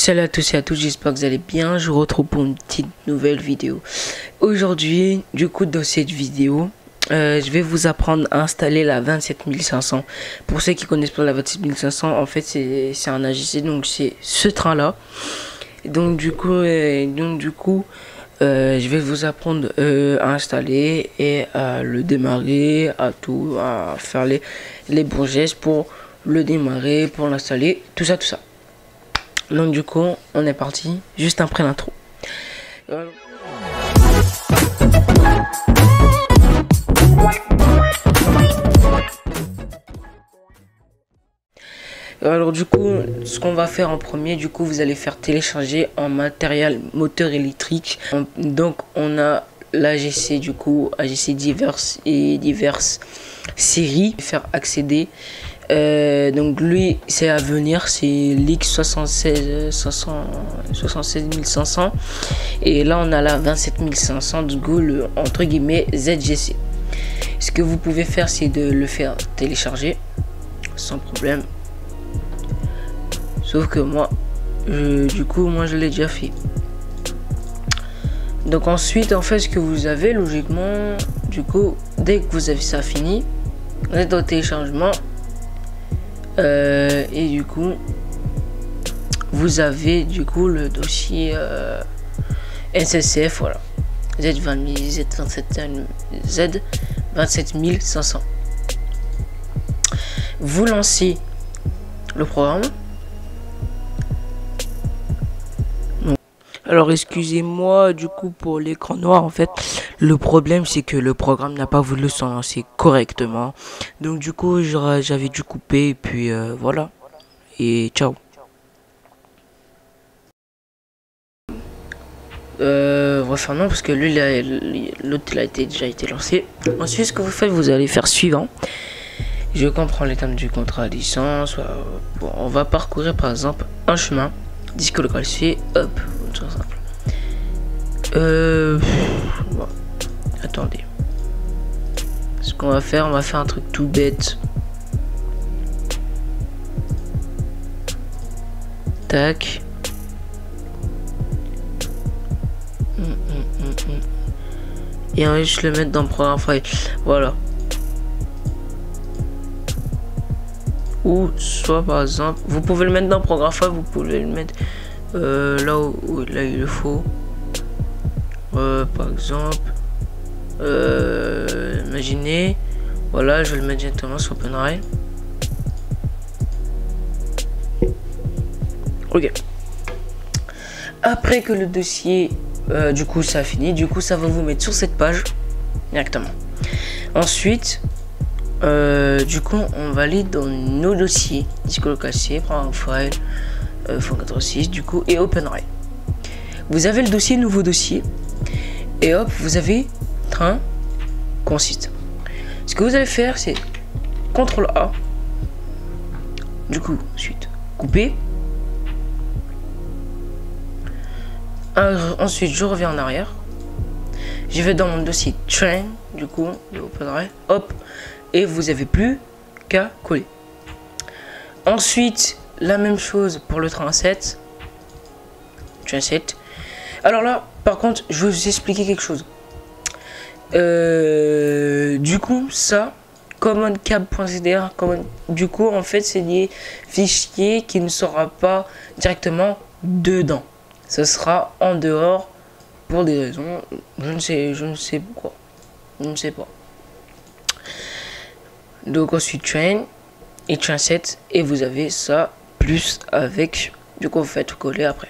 Salut à tous et à toutes, j'espère que vous allez bien. Je vous retrouve pour une petite nouvelle vidéo. Aujourd'hui, du coup, dans cette vidéo, je vais vous apprendre à installer la 27500. Pour ceux qui connaissent pas la 27500, en fait, c'est un AGC, donc c'est ce train-là. Donc du coup, je vais vous apprendre à installer et à le démarrer, à faire les bons gestes pour le démarrer, pour l'installer, tout ça. Donc du coup, on est parti juste après l'intro. Alors du coup, ce qu'on va faire en premier, du coup, vous allez faire télécharger en matériel moteur électrique. Donc on a l'AGC, du coup, AGC diverses séries. Faire accéder. Donc lui c'est à venir, c'est l'X76500 et là on a la 27500, du coup le entre guillemets ZGC. Ce que vous pouvez faire, c'est de le faire télécharger sans problème, sauf que moi je l'ai déjà fait. Donc ensuite, en fait, ce que vous avez logiquement, du coup, dès que vous avez ça fini, vous êtes au téléchargement. Et du coup vous avez du coup le dossier SSCF, voilà, Z27500. Vous lancez le programme. Alors excusez-moi du coup pour l'écran noir, en fait le problème c'est que le programme n'a pas voulu s'en lancer correctement, donc du coup j'avais dû couper et puis voilà, et ciao. On va faire non parce que lui l'autre a déjà été lancé. Ensuite, ce que vous faites, vous allez faire suivant. Je comprends les termes du contrat à licence. Bon, on va parcourir par exemple un chemin, disque local C, hop. Simple. Bon, attendez. Ce qu'on va faire, on va faire un truc tout bête. Tac. Et on va juste le mettre dans le programme file. Voilà. Ou soit par exemple, vous pouvez le mettre dans le programme file, vous pouvez le mettre là où il le faut. Par exemple, imaginez, voilà, je vais le mettre directement sur OpenRail. Ok. Après que le dossier, du coup, ça a fini, du coup, ça va vous mettre sur cette page directement. Ensuite, du coup, on va aller dans nos dossiers, disque local C, programme file. 486 du coup et OpenRail. Vous avez le dossier, nouveau dossier, et hop, vous avez train consiste. Ce que vous allez faire, c'est CTRL A, du coup ensuite couper. Ensuite je reviens en arrière, je vais dans mon dossier train, du coup de OpenRail, hop, et vous avez plus qu'à coller. Ensuite la même chose pour le train 7. Alors là, par contre, je vais vous expliquer quelque chose. Du coup, ça, common.cab.cdr, du coup, en fait, c'est des fichiers qui ne sera pas directement dedans. Ce sera en dehors pour des raisons, je ne sais pourquoi. Je ne sais pas. Donc ensuite train et train 7 et vous avez ça. Plus avec, du coup vous faites coller après.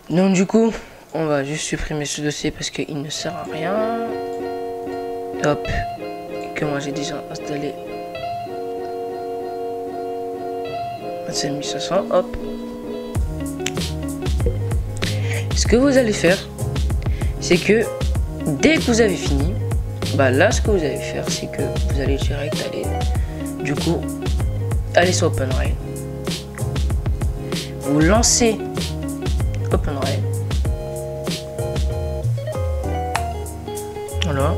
Donc du coup on va juste supprimer ce dossier parce qu'il ne sert à rien. Hop, que moi j'ai déjà installé 27500. Hop, ce que vous allez faire, c'est que dès que vous avez fini, bah là ce que vous allez faire, c'est que vous allez direct aller, du coup allez sur OpenRail, vous lancez OpenRail, voilà,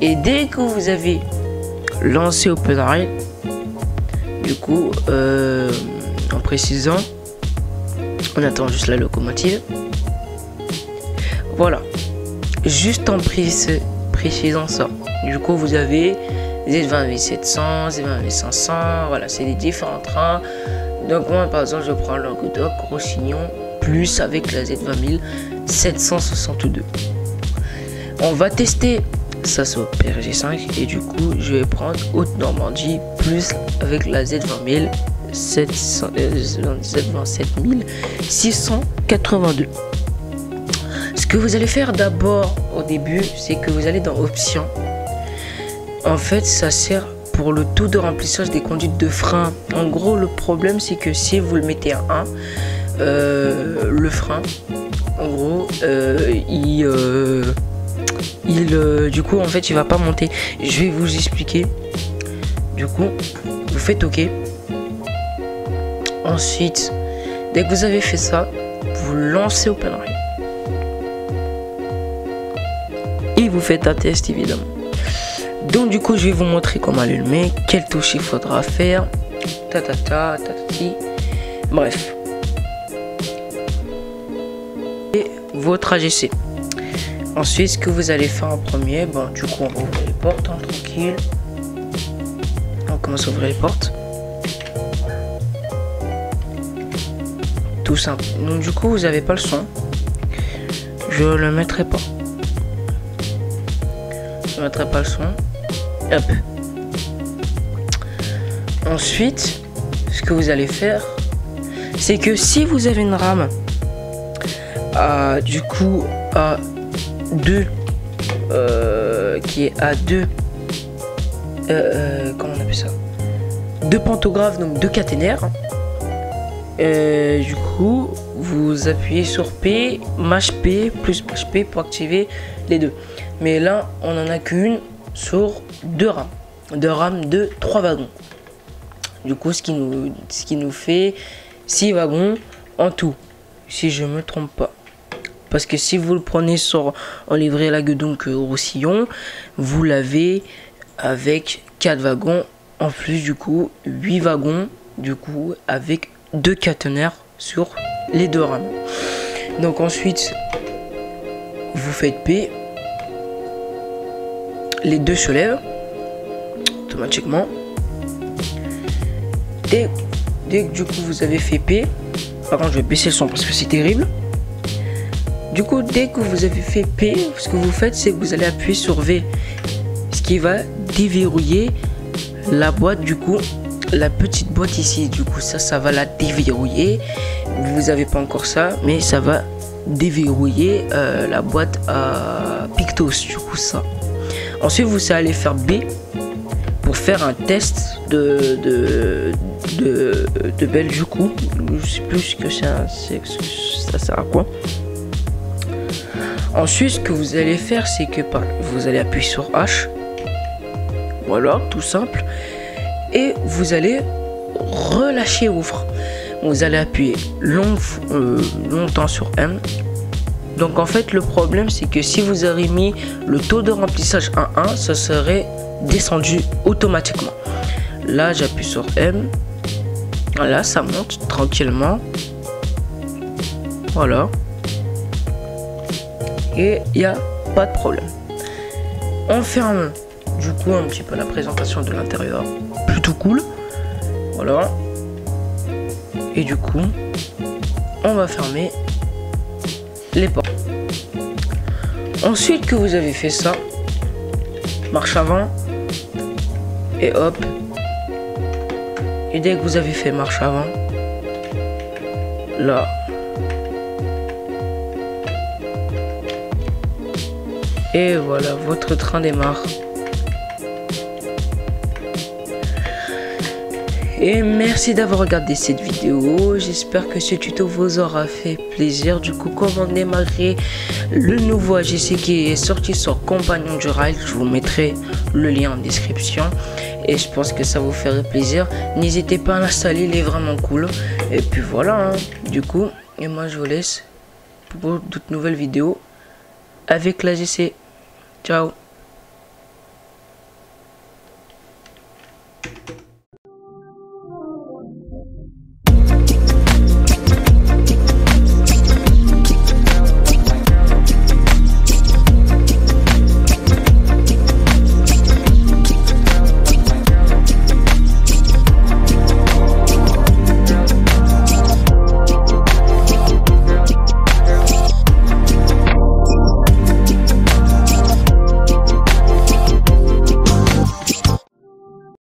et dès que vous avez lancé OpenRail, du du coup, en précisant, on attend juste la locomotive. Voilà, juste en précisant ça. Du coup, vous avez Z20 V700, Z20 V500, voilà, c'est les différents trains. Donc moi, par exemple, je prends Languedoc, Roussillon, plus avec la Z20 762. On va tester ça sur PRG5 et du coup, je vais prendre Haute-Normandie, plus avec la Z20 7682. Ce que vous allez faire d'abord au début, c'est que vous allez dans Options. En fait, ça sert pour le taux de remplissage des conduites de frein. En gros, le problème, c'est que si vous le mettez à 1, le frein, en gros, du coup, en fait, il va pas monter. Je vais vous expliquer. Du coup, vous faites OK. Ensuite, dès que vous avez fait ça, vous lancez OpenRay. Et vous faites un test, évidemment. Donc du coup, je vais vous montrer comment allumer, quelle touche il faudra faire, tatati. Bref. Et votre AGC. Ensuite, ce que vous allez faire en premier, bon, du coup, on va ouvrir les portes, hein, tranquille. On commence à ouvrir les portes. Tout simple. Donc du coup, vous n'avez pas le son. Je le mettrai pas. Je ne mettrai pas le son. Hop. Ensuite, ce que vous allez faire, c'est que si vous avez une RAM du coup à 2 qui est à 2 comment on appelle ça, 2 pantographes, donc 2 caténaires, du coup vous appuyez sur P, MASH P plus MASH P pour activer les deux. Mais là on en a qu'une sur 2 rames, 3 wagons. Du coup ce qui nous fait 6 wagons en tout, si je me trompe pas. Parce que si vous le prenez sur en livrée Languedoc Roussillon, vous l'avez avec 4 wagons en plus, du coup 8 wagons, du coup avec 2 caténaires sur les 2 rames. Donc ensuite vous faites P, les deux se lèvent automatiquement. Dès que du coup vous avez fait P, par contre je vais baisser le son parce que c'est terrible. Du coup, dès que vous avez fait P, ce que vous faites, c'est que vous allez appuyer sur V, ce qui va déverrouiller la boîte, du coup, la petite boîte ici. Du coup, ça va la déverrouiller. Vous n'avez pas encore ça, mais ça va déverrouiller la boîte à Pictos, du coup, ça. Ensuite, vous allez faire B pour faire un test de belle, du coup. Je sais plus ce que ça sert à quoi. Ensuite, ce que vous allez faire, c'est que vous allez appuyer sur H. Voilà, tout simple. Et vous allez relâcher vos freins. Vous allez appuyer longtemps sur M. Donc en fait, le problème, c'est que si vous avez mis le taux de remplissage à 1, ça serait descendu automatiquement. Là, j'appuie sur M. Voilà, ça monte tranquillement. Voilà. Et il n'y a pas de problème. On ferme du coup un petit peu la présentation de l'intérieur, plutôt cool. Voilà. Et du coup on va fermer les portes. Ensuite que vous avez fait ça, marche avant et hop. Et dès que vous avez fait marche avant, là, et voilà, votre train démarre. Et merci d'avoir regardé cette vidéo. J'espère que ce tuto vous aura fait plaisir. Du coup, comment démarrer le nouveau AGC qui est sorti sur Compagnon du Rail. Je vous mettrai le lien en description. Et je pense que ça vous ferait plaisir. N'hésitez pas à l'installer, il est vraiment cool. Et puis voilà, hein. Du coup, et moi je vous laisse pour d'autres nouvelles vidéos avec l'AGC. Ciao.